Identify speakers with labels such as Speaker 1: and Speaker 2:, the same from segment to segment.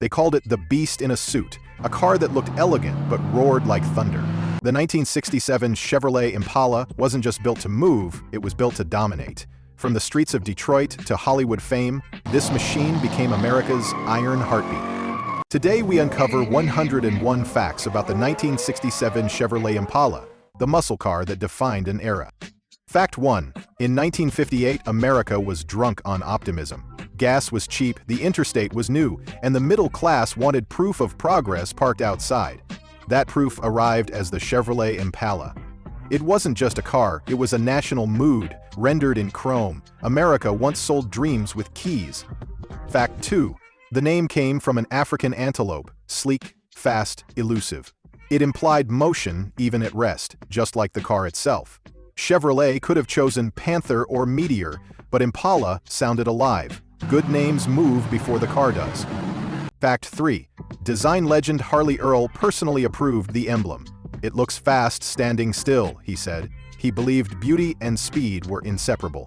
Speaker 1: They called it the Beast in a Suit, a car that looked elegant but roared like thunder. The 1967 Chevrolet Impala wasn't just built to move, it was built to dominate. From the streets of Detroit to Hollywood fame, this machine became America's iron heartbeat. Today we uncover 101 facts about the 1967 Chevrolet Impala, the muscle car that defined an era. Fact 1. In 1958, America was drunk on optimism. Gas was cheap, the interstate was new, and the middle class wanted proof of progress parked outside. That proof arrived as the Chevrolet Impala. It wasn't just a car, it was a national mood, rendered in chrome. America once sold dreams with keys. Fact 2. The name came from an African antelope, sleek, fast, elusive. It implied motion even at rest, just like the car itself. Chevrolet could have chosen Panther or Meteor, but Impala sounded alive. Good names move before the car does. Fact 3. Design legend Harley Earl personally approved the emblem. It looks fast standing still, he said. He believed beauty and speed were inseparable.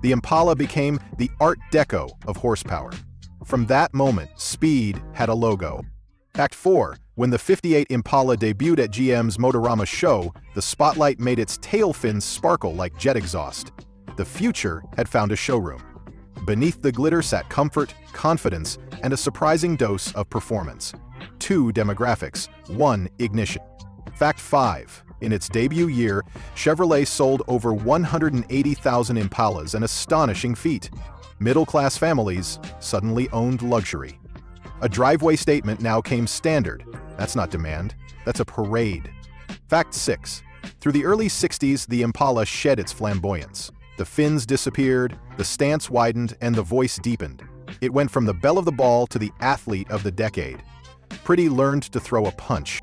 Speaker 1: The Impala became the Art Deco of horsepower. From that moment, speed had a logo. Fact 4. When the '58 Impala debuted at GM's Motorama show, the spotlight made its tail fins sparkle like jet exhaust. The future had found a showroom. Beneath the glitter sat comfort, confidence, and a surprising dose of performance. 2 demographics, 1 ignition. Fact 5. In its debut year, Chevrolet sold over 180,000 Impalas, an astonishing feat. Middle-class families suddenly owned luxury. A driveway statement now came standard. That's not demand, that's a parade. Fact 6. Through the early 60s, the Impala shed its flamboyance. The fins disappeared, the stance widened, and the voice deepened. It went from the belle of the ball to the athlete of the decade. Pretty learned to throw a punch.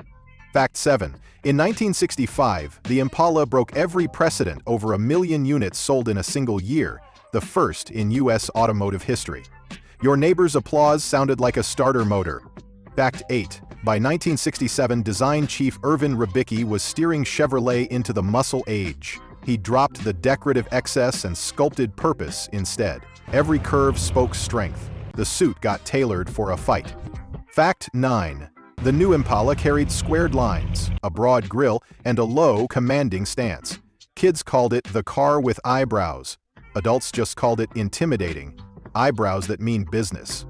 Speaker 1: Fact 7. In 1965, the Impala broke every precedent, over 1 million units sold in a single year, the first in U.S. automotive history. Your neighbor's applause sounded like a starter motor. Fact 8. By 1967, design chief Irvin Ribicki was steering Chevrolet into the muscle age. He dropped the decorative excess and sculpted purpose instead. Every curve spoke strength. The suit got tailored for a fight. Fact 9. The new Impala carried squared lines, a broad grille, and a low, commanding stance. Kids called it the car with eyebrows. Adults just called it intimidating. Eyebrows that mean business.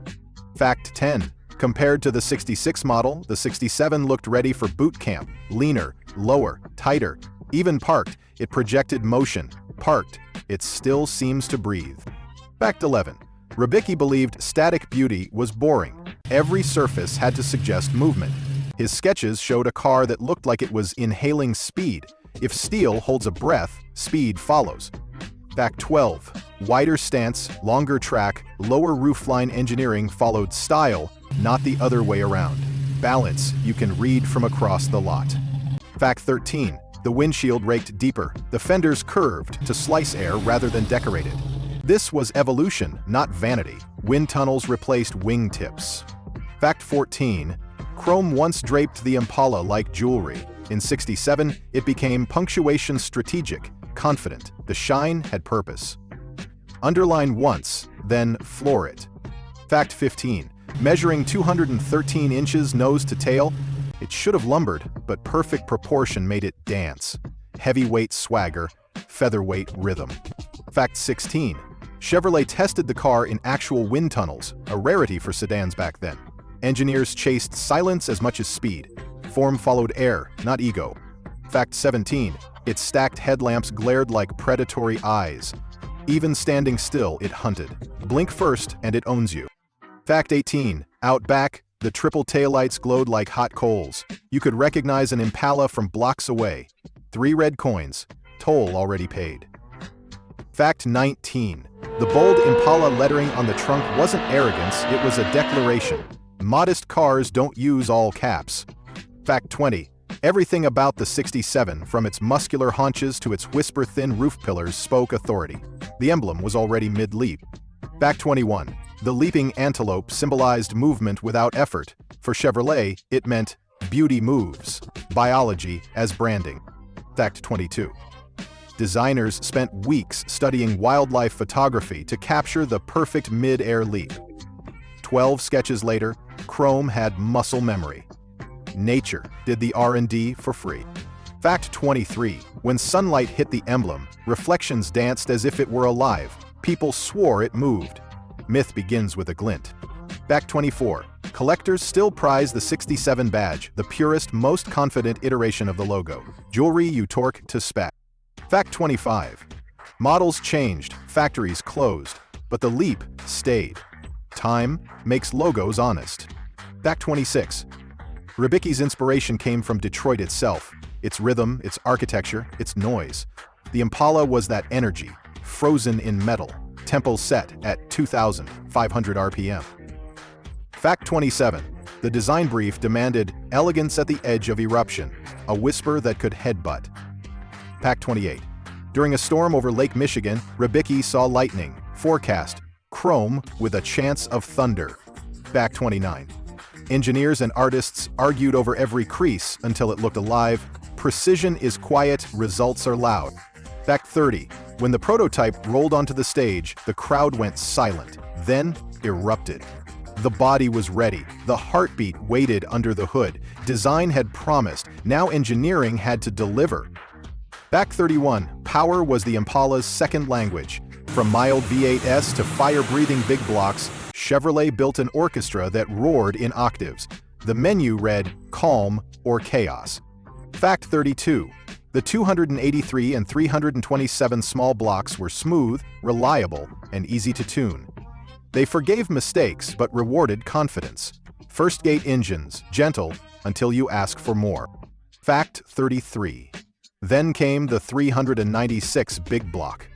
Speaker 1: Fact 10. Compared to the '66 model, the '67 looked ready for boot camp. Leaner, lower, tighter. Even parked, it projected motion. Parked, it still seems to breathe. Fact 11. Ribicki believed static beauty was boring. Every surface had to suggest movement. His sketches showed a car that looked like it was inhaling speed. If steel holds a breath, speed follows. Fact 12. Wider stance, longer track, lower roofline engineering followed style, not the other way around. Balance you can read from across the lot. Fact 13. The windshield raked deeper. The fenders curved to slice air rather than decorated. This was evolution, not vanity. Wind tunnels replaced wing tips. Fact 14. Chrome once draped the Impala like jewelry. In '67, it became punctuation strategic, confident. The shine had purpose. Underline once, then floor it. Fact 15. Measuring 213 inches nose to tail, it should have lumbered, but perfect proportion made it dance. Heavyweight swagger, featherweight rhythm. Fact 16. Chevrolet tested the car in actual wind tunnels, a rarity for sedans back then. Engineers chased silence as much as speed. Form followed air, not ego. Fact 17. Its stacked headlamps glared like predatory eyes. Even standing still, it hunted. Blink first and it owns you. Fact 18. Out back, the triple taillights glowed like hot coals. You could recognize an Impala from blocks away. 3 red coins. Toll already paid. Fact 19. The bold Impala lettering on the trunk wasn't arrogance, it was a declaration. Modest cars don't use all caps. Fact 20. Everything about the '67, from its muscular haunches to its whisper-thin roof pillars, spoke authority. The emblem was already mid-leap. Fact 21. The leaping antelope symbolized movement without effort. For Chevrolet, it meant beauty moves, biology as branding. Fact 22. Designers spent weeks studying wildlife photography to capture the perfect mid-air leap. 12 sketches later, chrome had muscle memory. Nature did the R&D for free. Fact 23. When sunlight hit the emblem, reflections danced as if it were alive. People swore it moved. Myth begins with a glint. Fact 24. Collectors still prize the 67 badge, the purest, most confident iteration of the logo. Jewelry you torque to spec. Fact 25. Models changed, factories closed, but the leap stayed. Time makes logos honest. Fact 26. Rybicki's inspiration came from Detroit itself, its rhythm, its architecture, its noise. The Impala was that energy, frozen in metal, tempo set at 2,500 RPM. Fact 27. The design brief demanded elegance at the edge of eruption, a whisper that could headbutt. Fact 28. During a storm over Lake Michigan, Rybicki saw lightning. Forecast: chrome with a chance of thunder. Fact 29. Engineers and artists argued over every crease until it looked alive. Precision is quiet, results are loud. Fact 30. When the prototype rolled onto the stage, the crowd went silent, then erupted. The body was ready. The heartbeat waited under the hood. Design had promised. Now engineering had to deliver. Fact 31. Power was the Impala's second language. From mild V8s to fire-breathing big blocks, Chevrolet built an orchestra that roared in octaves. The menu read calm or chaos. Fact 32. The 283 and 327 small blocks were smooth, reliable, and easy to tune. They forgave mistakes but rewarded confidence. First-gate engines, gentle until you ask for more. Fact 33. Then came the 396 big block.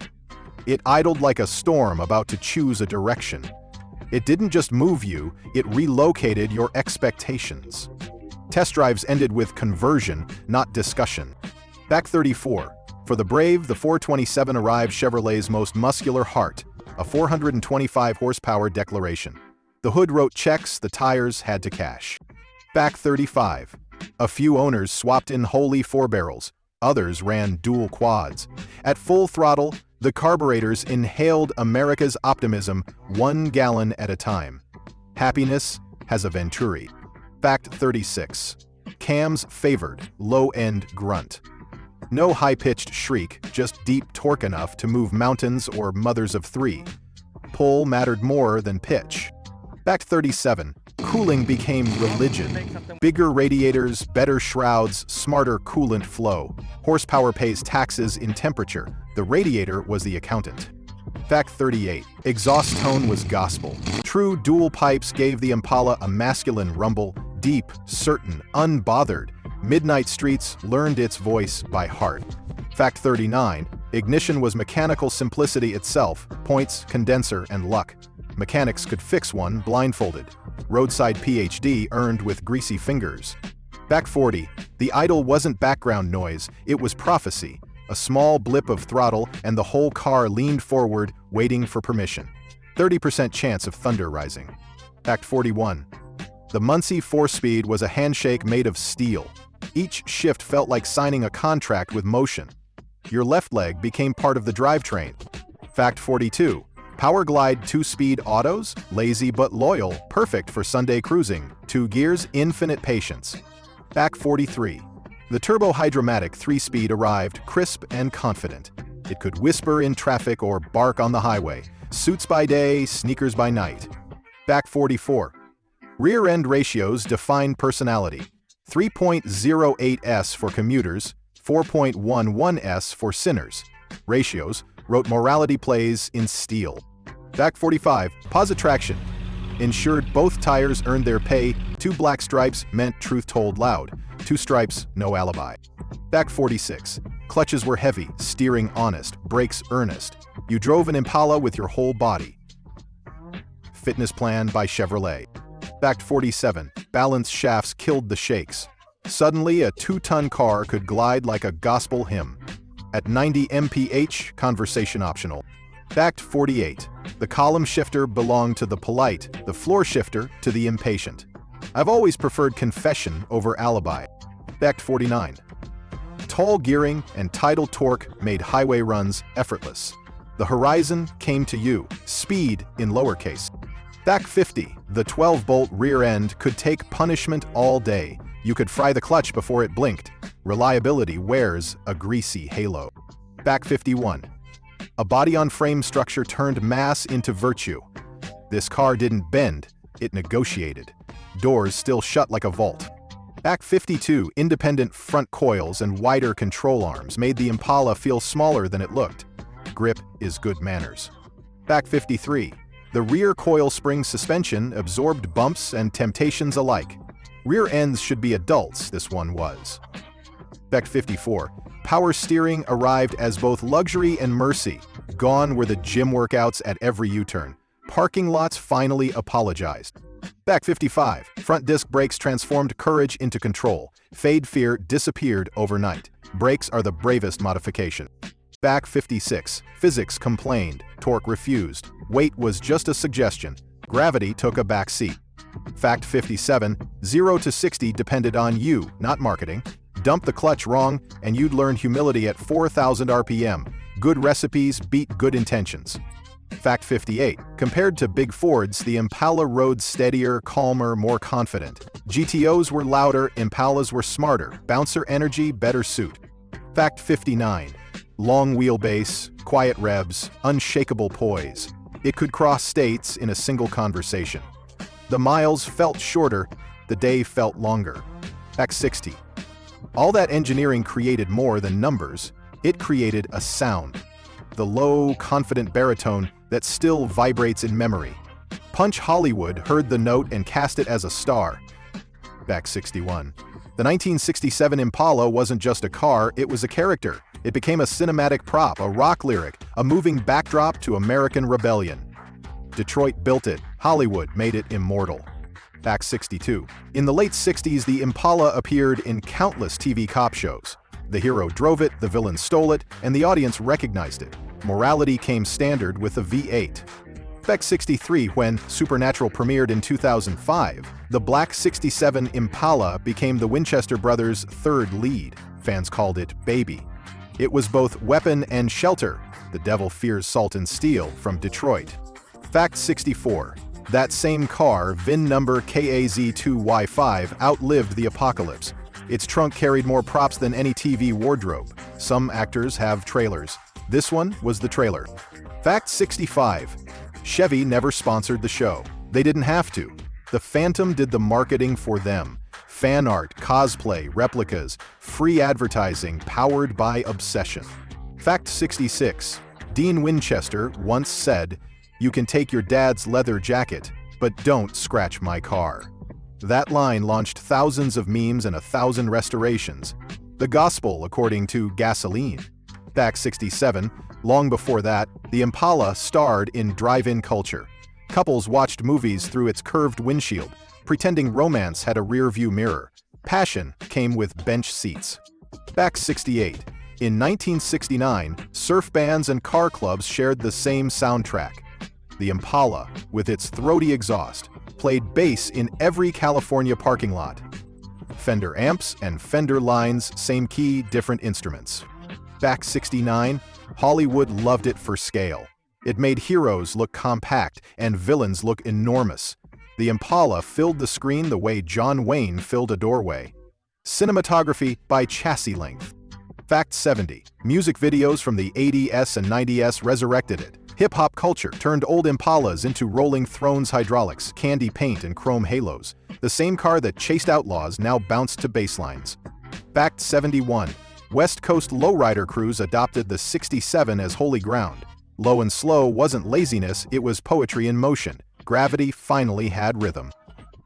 Speaker 1: It idled like a storm about to choose a direction. It didn't just move you, it relocated your expectations. Test drives ended with conversion, not discussion. Fact 34. For the brave, the 427 arrived Chevrolet's most muscular heart, a 425 horsepower declaration. The hood wrote checks, the tires had to cash. Fact 35. A few owners swapped in wholly four barrels, others ran dual quads. At full throttle, the carburetors inhaled America's optimism 1 gallon at a time. Happiness has a Venturi. Fact 36. Cams favored low-end grunt. No high-pitched shriek, just deep torque enough to move mountains or mothers of three. Pull mattered more than pitch. Fact 37. Cooling became religion. Bigger radiators, better shrouds, smarter coolant flow. Horsepower pays taxes in temperature. The radiator was the accountant. Fact 38. Exhaust tone was gospel. True dual pipes gave the Impala a masculine rumble, deep, certain, unbothered. Midnight Streets learned its voice by heart. Fact 39. Ignition was mechanical simplicity itself, points, condenser, and luck. Mechanics could fix one blindfolded. Roadside PhD earned with greasy fingers. Fact 40. The idle wasn't background noise, it was prophecy. A small blip of throttle and the whole car leaned forward, waiting for permission. 30% chance of thunder rising. Fact 41. The Muncie 4-speed was a handshake made of steel. Each shift felt like signing a contract with motion. Your left leg became part of the drivetrain. Fact 42. Powerglide 2-speed autos, lazy but loyal, perfect for Sunday cruising. 2 gears, infinite patience. Fact 43. The turbo-hydromatic 3-speed arrived crisp and confident. It could whisper in traffic or bark on the highway. Suits by day, sneakers by night. Fact 44. Rear-end ratios define personality. 3.08s for commuters, 4.11s for sinners. Ratios wrote morality plays in steel. Fact 45. Positraction ensured both tires earned their pay. 2 black stripes meant truth told loud. 2 stripes, no alibi. Fact 46. Clutches were heavy, steering honest, brakes earnest. You drove an Impala with your whole body. Fitness plan by Chevrolet. Fact 47. Balance shafts killed the shakes. Suddenly, a 2-ton car could glide like a gospel hymn. At 90 mph, conversation optional. Fact 48. The column shifter belonged to the polite, the floor shifter to the impatient. I've always preferred confession over alibi. Fact 49. Tall gearing and tidal torque made highway runs effortless. The horizon came to you, speed in lowercase. Back 50, the 12-bolt rear end could take punishment all day. You could fry the clutch before it blinked. Reliability wears a greasy halo. Back 51, a body-on-frame structure turned mass into virtue. This car didn't bend, it negotiated. Doors still shut like a vault. Back 52, independent front coils and wider control arms made the Impala feel smaller than it looked. Grip is good manners. Back 53, the rear coil spring suspension absorbed bumps and temptations alike. Rear ends should be adults, this one was. Back 54, power steering arrived as both luxury and mercy. Gone were the gym workouts at every U-turn. Parking lots finally apologized. Back 55, front disc brakes transformed courage into control. Fade fear disappeared overnight. Brakes are the bravest modification. Back 56, physics complained, torque refused. Weight was just a suggestion. Gravity took a back seat. Fact 57, 0 to 60 depended on you, not marketing. Dump the clutch wrong, and you'd learn humility at 4,000 RPM. Good recipes beat good intentions. Fact 58, compared to big Fords, the Impala rode steadier, calmer, more confident. GTOs were louder, Impalas were smarter. Bouncer energy better suit. Fact 59, long wheelbase, quiet revs, unshakable poise. It could cross states in a single conversation. The miles felt shorter, the day felt longer. Fact 60, all that engineering created more than numbers. It created a sound. The low, confident baritone that still vibrates in memory. Punch Hollywood heard the note and cast it as a star. Back 61. The 1967 Impala wasn't just a car, it was a character. It became a cinematic prop, a rock lyric, a moving backdrop to American rebellion. Detroit built it, Hollywood made it immortal. Back 62. In the late 60s, the Impala appeared in countless TV cop shows. The hero drove it, the villain stole it, and the audience recognized it. Morality came standard with the V8. Back 63, when Supernatural premiered in 2005, the black 67 Impala became the Winchester brothers' third lead. Fans called it Baby. It was both weapon and shelter. The devil fears salt and steel from Detroit. Fact 64. That same car, VIN number KAZ2Y5, outlived the apocalypse. Its trunk carried more props than any TV wardrobe. Some actors have trailers. This one was the trailer. Fact 65. Chevy never sponsored the show. They didn't have to. The Phantom did the marketing for them. Fan art, cosplay, replicas, free advertising powered by obsession. Fact 66. Dean Winchester once said, "You can take your dad's leather jacket, but don't scratch my car." That line launched thousands of memes and 1,000 restorations. The gospel according to Gasoline. Back 67, long before that, the Impala starred in drive-in culture. Couples watched movies through its curved windshield, pretending romance had a rear-view mirror. Passion came with bench seats. Back 68, in 1969, surf bands and car clubs shared the same soundtrack. The Impala, with its throaty exhaust, played bass in every California parking lot. Fender amps and Fender lines, same key, different instruments. Back 69, Hollywood loved it for scale. It made heroes look compact and villains look enormous. The Impala filled the screen the way John Wayne filled a doorway. Cinematography by chassis length. Fact 70, music videos from the 80s and 90s resurrected it. Hip-hop culture turned old Impalas into Rolling Thrones hydraulics, candy paint, and chrome halos. The same car that chased outlaws now bounced to basslines. Fact 71, West Coast lowrider crews adopted the 67 as holy ground. Low and slow wasn't laziness, it was poetry in motion. Gravity finally had rhythm.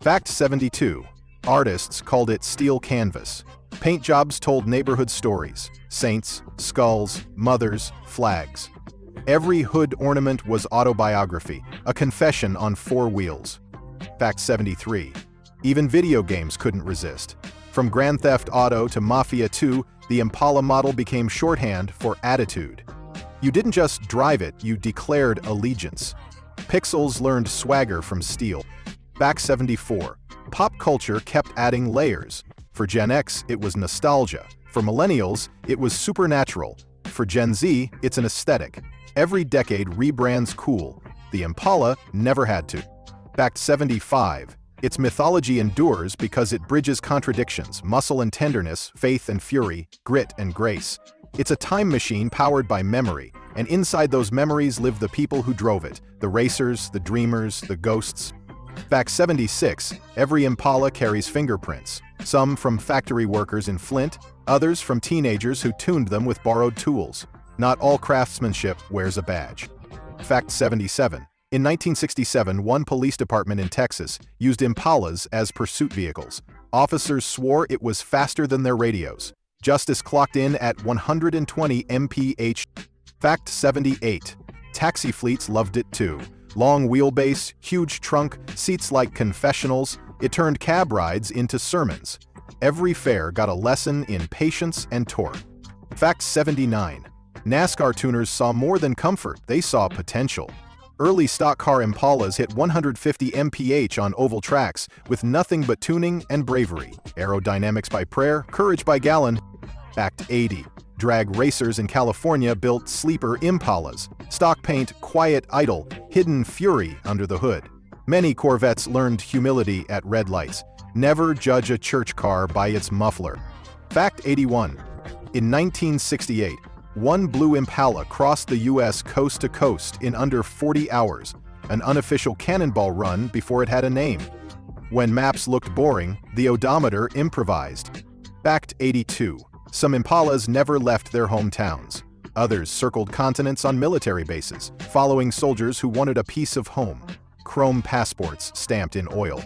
Speaker 1: Fact 72, artists called it steel canvas. Paint jobs told neighborhood stories. Saints, skulls, mothers, flags. Every hood ornament was autobiography, a confession on four wheels. Fact 73. Even video games couldn't resist. From Grand Theft Auto to Mafia 2, the Impala model became shorthand for attitude. You didn't just drive it, you declared allegiance. Pixels learned swagger from steel. Fact 74. Pop culture kept adding layers. For Gen X, it was nostalgia. For millennials, it was supernatural. For Gen Z, it's an aesthetic. Every decade rebrands cool. The Impala never had to. Fact 75. Its mythology endures because it bridges contradictions, muscle and tenderness, faith and fury, grit and grace. It's a time machine powered by memory, and inside those memories live the people who drove it, the racers, the dreamers, the ghosts. Fact 76. Every Impala carries fingerprints, some from factory workers in Flint, others from teenagers who tuned them with borrowed tools. Not all craftsmanship wears a badge. Fact 77. In 1967, one police department in Texas used Impalas as pursuit vehicles. Officers swore it was faster than their radios. Justice clocked in at 120 mph. Fact 78. Taxi fleets loved it too. Long wheelbase, huge trunk, seats like confessionals. It turned cab rides into sermons. Every fare got a lesson in patience and torque. Fact 79. NASCAR tuners saw more than comfort, they saw potential. Early stock car Impalas hit 150 mph on oval tracks with nothing but tuning and bravery. Aerodynamics by prayer, courage by gallon. Fact 80. Drag racers in California built sleeper Impalas. Stock paint, quiet idle, hidden fury under the hood. Many Corvettes learned humility at red lights. Never judge a church car by its muffler. Fact 81. In 1968, one blue Impala crossed the U.S. coast to coast in under 40 hours, an unofficial cannonball run before it had a name. When maps looked boring, the odometer improvised. Fact 82. Some Impalas never left their hometowns. Others circled continents on military bases, following soldiers who wanted a piece of home. Chrome passports stamped in oil.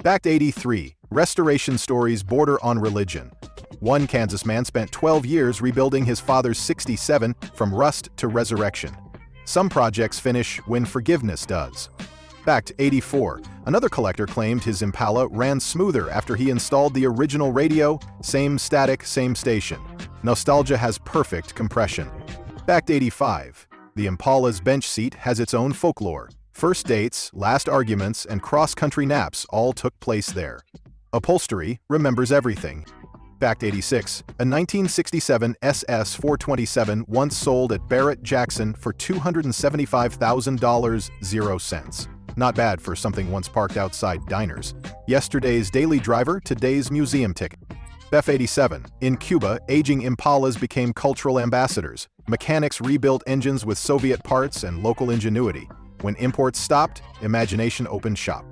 Speaker 1: Fact 83. Restoration stories border on religion. One Kansas man spent 12 years rebuilding his father's 67 from rust to resurrection. Some projects finish when forgiveness does. Fact 84. Another collector claimed his Impala ran smoother after he installed the original radio, same static, same station. Nostalgia has perfect compression. Fact 85. The Impala's bench seat has its own folklore. First dates, last arguments, and cross-country naps all took place there. Upholstery remembers everything. Fact 86. A 1967 SS 427 once sold at Barrett-Jackson for $275,000, 0 cents. Not bad for something once parked outside diners. Yesterday's daily driver, today's museum ticket. F 87. In Cuba, aging Impalas became cultural ambassadors. Mechanics rebuilt engines with Soviet parts and local ingenuity. When imports stopped, imagination opened shop.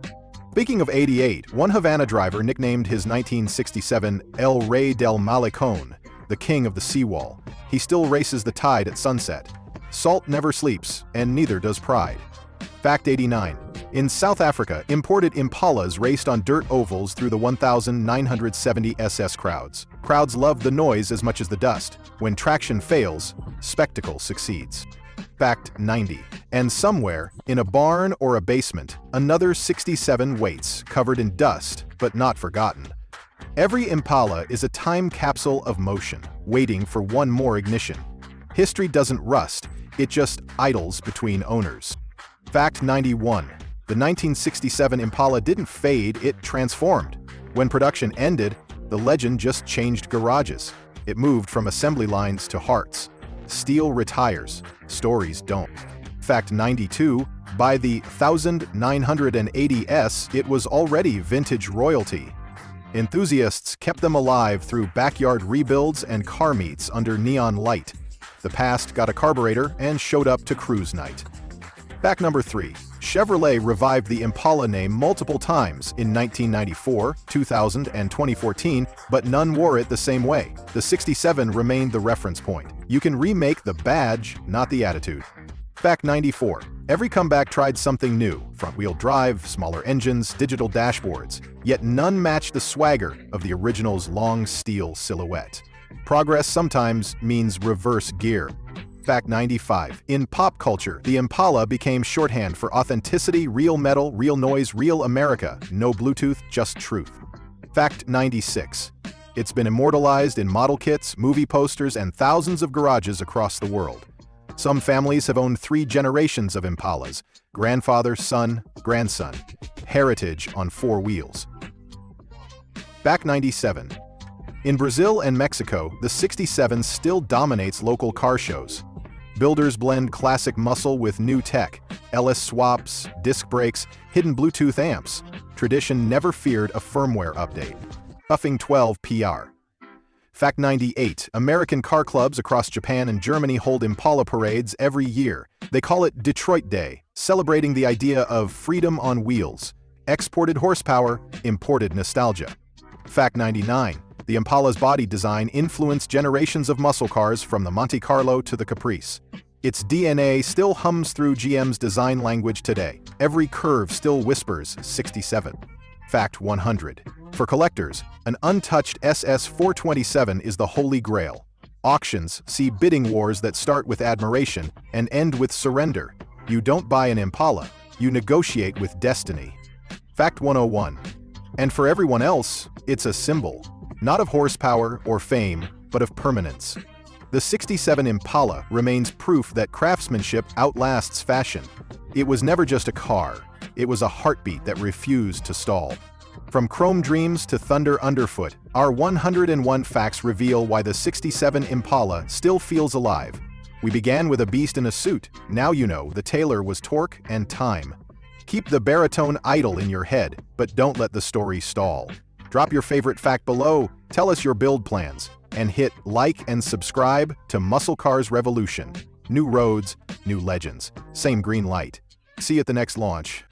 Speaker 1: Speaking of 88, one Havana driver nicknamed his 1967 El Rey del Malecón, the king of the seawall. He still races the tide at sunset. Salt never sleeps, and neither does pride. Fact 89. In South Africa, imported Impalas raced on dirt ovals through the 1,970 SS crowds. Crowds love the noise as much as the dust. When traction fails, spectacle succeeds. Fact 90. And somewhere, in a barn or a basement, another 67 waits, covered in dust, but not forgotten. Every Impala is a time capsule of motion, waiting for one more ignition. History doesn't rust, it just idles between owners. Fact 91. The 1967 Impala didn't fade, it transformed. When production ended, the legend just changed garages. It moved from assembly lines to hearts. Steel retires, stories don't. Fact 92. By the 1980s, it was already vintage royalty. Enthusiasts kept them alive through backyard rebuilds and car meets under neon light. The past got a carburetor and showed up to cruise night. Fact number 3. Chevrolet revived the Impala name multiple times in 1994, 2000, and 2014, but none wore it the same way. The 67 remained the reference point. You can remake the badge, not the attitude. Fact 94. Every comeback tried something new, front-wheel drive, smaller engines, digital dashboards, yet none matched the swagger of the original's long steel silhouette. Progress sometimes means reverse gear. Fact 95. In pop culture, the Impala became shorthand for authenticity, real metal, real noise, real America, no Bluetooth, just truth. Fact 96. It's been immortalized in model kits, movie posters, and thousands of garages across the world. Some families have owned 3 generations of Impalas: grandfather, son, grandson. Heritage on 4 wheels. Fact 97. In Brazil and Mexico, the 67 still dominates local car shows. Builders blend classic muscle with new tech. LS swaps, disc brakes, hidden Bluetooth amps. Tradition never feared a firmware update. Buffing 12 PR. Fact 98. American car clubs across Japan and Germany hold Impala parades every year. They call it Detroit Day, celebrating the idea of freedom on wheels. Exported horsepower, imported nostalgia. Fact 99. The Impala's body design influenced generations of muscle cars from the Monte Carlo to the Caprice. Its DNA still hums through GM's design language today. Every curve still whispers 67. Fact 100. For collectors, an untouched SS 427 is the holy grail. Auctions see bidding wars that start with admiration and end with surrender. You don't buy an Impala, you negotiate with destiny. Fact 101. And for everyone else, it's a symbol, not of horsepower or fame, but of permanence. The 67 Impala remains proof that craftsmanship outlasts fashion. It was never just a car, it was a heartbeat that refused to stall. From chrome dreams to thunder underfoot, our 101 facts reveal why the 67 Impala still feels alive. We began with a beast in a suit. Now you know the tailor was torque and time. Keep the baritone idle in your head, but don't let the story stall. Drop your favorite fact below, tell us your build plans, and hit like and subscribe to Muscle Cars Revolution. New roads, new legends, same green light. See you at the next launch.